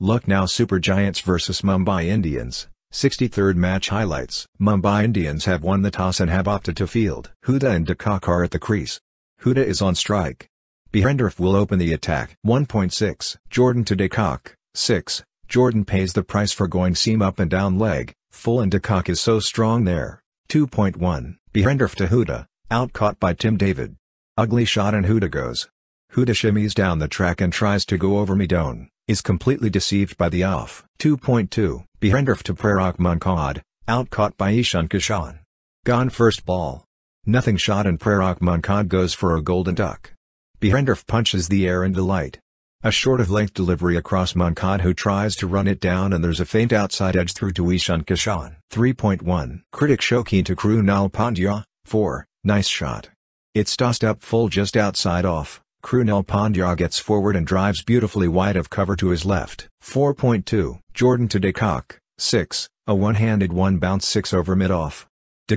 Lucknow Super Giants vs Mumbai Indians, 63rd match highlights. Mumbai Indians have won the toss and have opted to field. Hooda and Kock are at the crease. Hooda is on strike. Bihari will open the attack. 1.6 Jordan to Kock, 6. Jordan pays the price for going seam up and down leg, full and Kock is so strong there. 2.1 Bihari to Hooda, out caught by Tim David. Ugly shot and Hooda goes. Hooda shimmies down the track and tries to go over Midone, is completely deceived by the off. 2.2 Bihari to Prerak Mankad, out caught by Kishore. Gone first ball. Nothing shot and Prerak Mankad goes for a golden duck. Bihari punches the air in delight. A short of length delivery across Mankad who tries to run it down and there's a faint outside edge through to Kishore. 3.1 Critic show keen to Krunal Pandya, 4, nice shot. It's tossed up full just outside off. Krunal Pandya gets forward and drives beautifully wide of cover to his left. 4.2 Jordan to Kock, 6, a one-handed one bounce 6 over mid-off.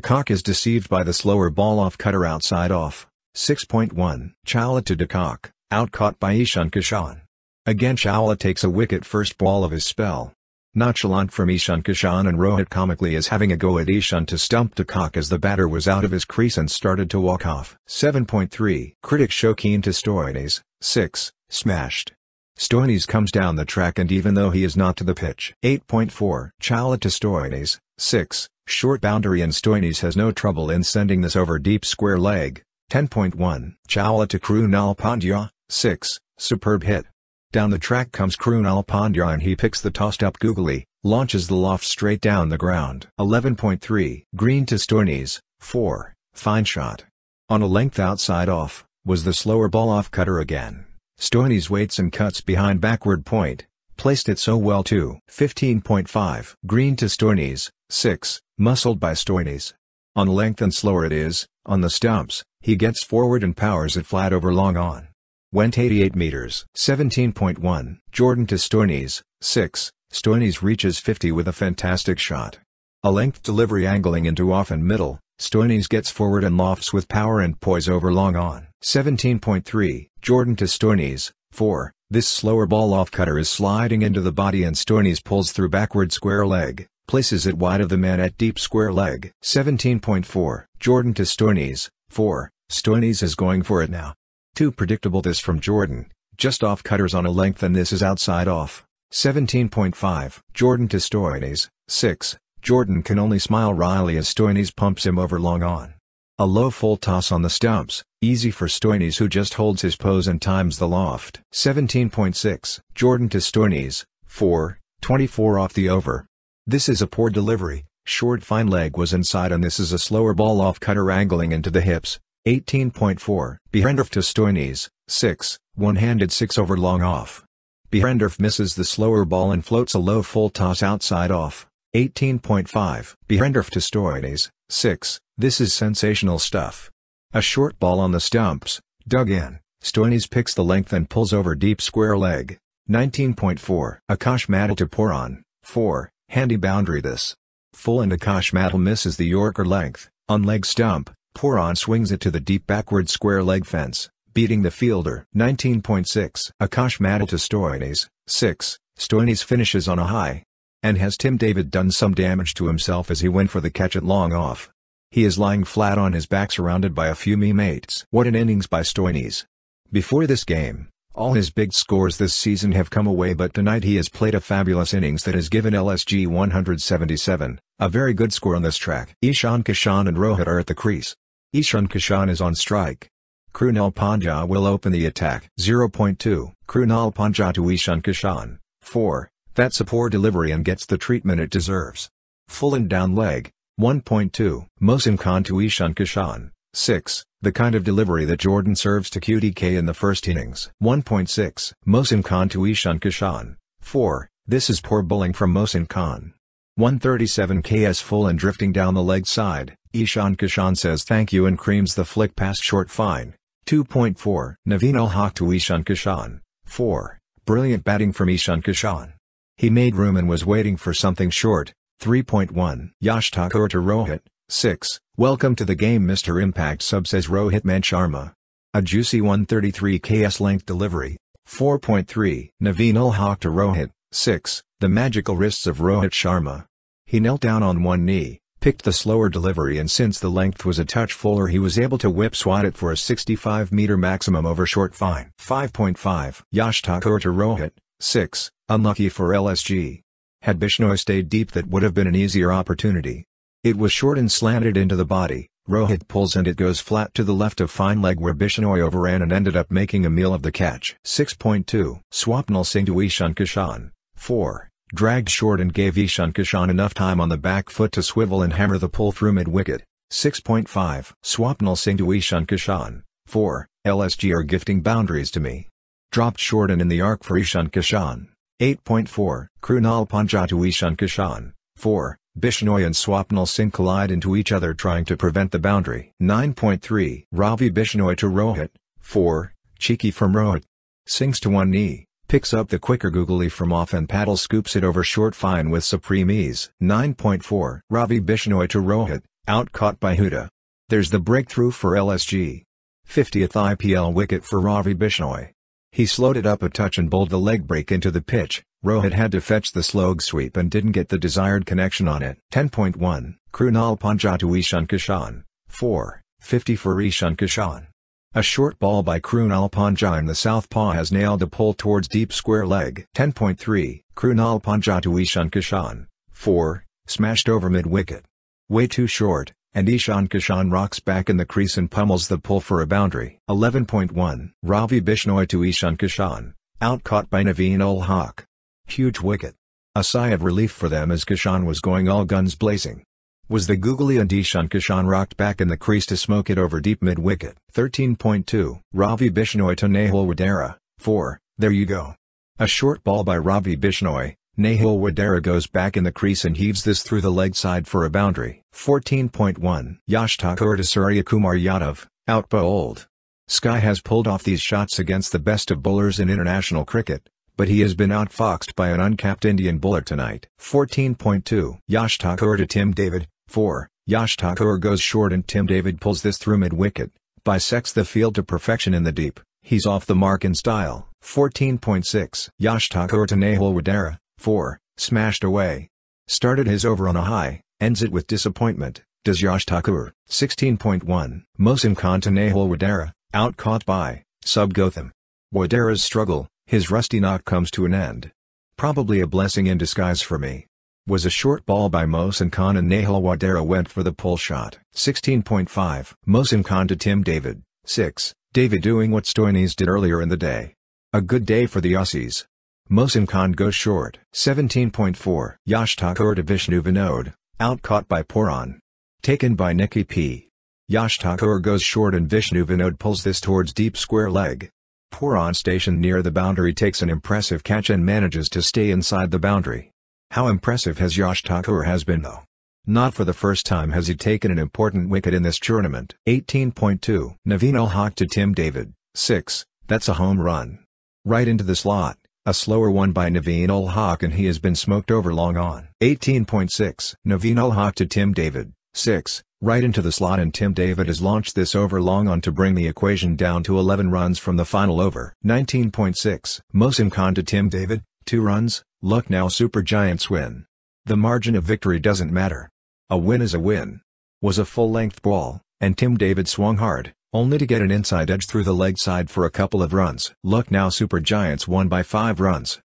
Kock is deceived by the slower ball off cutter outside off. 6.1 Chawla to Kock, out caught by Kishore. Again Chawla takes a wicket first ball of his spell. Nonchalant from Kishore and Rohit comically is having a go at to stump Kock as the batter was out of his crease and started to walk off. 7.3 Critics show keen to Stoinis, 6, smashed. Stoinis comes down the track and even though he is not to the pitch. 8.4 Chawla to Stoinis, 6, short boundary and Stoinis has no trouble in sending this over deep square leg. 10.1 Chawla to Krunal Pandya, 6, superb hit. Down the track comes Krunal Pandya and he picks the tossed up googly, launches the loft straight down the ground. 11.3 Green to Stoinis, 4, fine shot. On a length outside off, was the slower ball off cutter again. Stoinis waits and cuts behind backward point, placed it so well too. 15.5 Green to Stoinis, 6, muscled by Stoinis. On length and slower it is, on the stumps, he gets forward and powers it flat over long on. Went 88 meters. 17.1 Jordan to Stoinis, 6, Stoinis reaches 50 with a fantastic shot. A length delivery angling into off and middle, Stoinis gets forward and lofts with power and poise over long on. 17.3 Jordan to Stoinis, 4, this slower ball off cutter is sliding into the body and Stoinis pulls through backward square leg, places it wide of the man at deep square leg. 17.4 Jordan to Stoinis, 4, Stoinis is going for it now. Too predictable this from Jordan, just off cutters on a length and this is outside off. 17.5 Jordan to Stoinis, 6, Jordan can only smile wryly as Stoinis pumps him over long on. A low full toss on the stumps, easy for Stoinis who just holds his pose and times the loft. 17.6 Jordan to Stoinis, 4, 24 off the over. This is a poor delivery, short fine leg was inside and this is a slower ball off cutter angling into the hips. 18.4 Bihari to Stoinis, 6, one-handed 6 over long off. Bihari misses the slower ball and floats a low full toss outside off. 18.5 Bihari to Stoinis, 6, this is sensational stuff. A short ball on the stumps, dug in, Stoinis picks the length and pulls over deep square leg. 19.4 Akash Matal to Puran, 4, handy boundary this. Full and Akash Matal misses the Yorker length, on leg stump. Puran swings it to the deep backward square leg fence, beating the fielder. 19.6 Akash Matal to Stoinis, 6, Stoinis finishes on a high. And has Tim David done some damage to himself as he went for the catch at long off? He is lying flat on his back surrounded by a few mates. What an innings by Stoinis. Before this game, all his big scores this season have come away but tonight he has played a fabulous innings that has given LSG 177, a very good score on this track. Kishore and Rohit are at the crease. Kishore is on strike. Krunal Pandya will open the attack. 0.2 Krunal Pandya to Kishore, 4, that's a poor delivery and gets the treatment it deserves. Full and down leg. 1.2 Mohsin Khan to Kishore, 6, the kind of delivery that Jordan serves to QTK in the first innings. 1.6 Mohsin Khan to Kishore, 4, this is poor bowling from Mohsin Khan. 137 KS full and drifting down the leg side, Kishore says thank you and creams the flick past short fine. 2.4 Naveen-ul-Haq to Kishore, 4, brilliant batting from Kishore. He made room and was waiting for something short. 3.1 Yash Thakur to Rohit, 6, welcome to the game Mr. Impact sub says Rohit Sharma. A juicy 133 KS length delivery. 4.3 Naveen-ul-Haq to Rohit, 6. The magical wrists of Rohit Sharma. He knelt down on one knee, picked the slower delivery, and since the length was a touch fuller he was able to whip swat it for a 65-meter maximum over short fine. 5.5. Yash Thakur to Rohit. 6. Unlucky for LSG. Had Bishnoi stayed deep that would have been an easier opportunity. It was short and slanted into the body. Rohit pulls and it goes flat to the left of fine leg where Bishnoi overran and ended up making a meal of the catch. 6.2. Swapnil Singh to Ishan Kishan. 4. Dragged short and gave Ishan Kishan enough time on the back foot to swivel and hammer the pull through mid-wicket. 6.5. Swapnil Singh to Ishan Kishan. 4. LSG are gifting boundaries to me. Dropped short and in the arc for Ishan Kishan. 8.4. Krunal Pandya to Ishan Kishan. 4. Bishnoi and Swapnil Singh collide into each other trying to prevent the boundary. 9.3. Ravi Bishnoi to Rohit. 4. Cheeky from Rohit. Sinks to one knee, picks up the quicker googly from off and paddle scoops it over short fine with supreme ease. 9.4. Ravi Bishnoi to Rohit, out caught by Hooda. There's the breakthrough for LSG. 50th IPL wicket for Ravi Bishnoi. He slowed it up a touch and bowled the leg break into the pitch. Rohit had to fetch the slow sweep and didn't get the desired connection on it. 10.1. Krunal Pandya to Ishan Kishan. 4. 50 for Ishan Kishan. A short ball by Krunal Pandya in the southpaw has nailed a pull towards deep square leg. 10.3. Krunal Pandya to Ishan Kishan. 4. Smashed over mid-wicket. Way too short, and Ishan Kishan rocks back in the crease and pummels the pull for a boundary. 11.1. Ravi Bishnoi to Ishan Kishan. Out caught by Naveen-ul-Haq. Huge wicket. A sigh of relief for them as Kishan was going all guns blazing. Was the googly and Ishan Kishan rocked back in the crease to smoke it over deep mid-wicket. 13.2. Ravi Bishnoi to Nehul-Wadera. 4. There you go. A short ball by Ravi Bishnoi. Nehul-Wadera goes back in the crease and heaves this through the leg side for a boundary. 14.1. Yash Thakur to Surya Kumar Yadav, out bowled. Sky has pulled off these shots against the best of bowlers in international cricket, but he has been outfoxed by an uncapped Indian bowler tonight. 14.2. Yash Thakur to Tim David. 4. Yash Thakur goes short and Tim David pulls this through mid-wicket, bisects the field to perfection in the deep. He's off the mark in style. 14.6. Yash Thakur to Nehul-Wadera. 4. Smashed away. Started his over on a high, ends it with disappointment, does Yash Thakur. 16.1. Mohsin Khan to Nehul-Wadera, out caught by Sub Gotham. Wadera's struggle, his rusty knock comes to an end. Probably a blessing in disguise for me. Was a short ball by Mohsin Khan and Nehul-Wadera went for the pull shot. 16.5. Mohsin Khan to Tim David. 6. David doing what Stoinis did earlier in the day. A good day for the Aussies. Mohsin Khan goes short. 17.4. Yash Thakur to Vishnu Vinod, out caught by Puran. Taken by Nicky P. Yash Thakur goes short and Vishnu Vinod pulls this towards deep square leg. Puran stationed near the boundary takes an impressive catch and manages to stay inside the boundary. How impressive has Yash Thakur has been though. Not for the first time has he taken an important wicket in this tournament. 18.2. Naveen-ul-Haq to Tim David. 6. That's a home run. Right into the slot, a slower one by Naveen-ul-Haq and he has been smoked over long on. 18.6. Naveen-ul-Haq to Tim David. 6. Right into the slot and Tim David has launched this over long on to bring the equation down to 11 runs from the final over. 19.6. Mohsin Khan to Tim David. 2 runs, Lucknow Super Giants win. The margin of victory doesn't matter. A win is a win. Was a full-length ball, and Tim David swung hard, only to get an inside edge through the leg side for a couple of runs. Lucknow Super Giants won by 5 runs.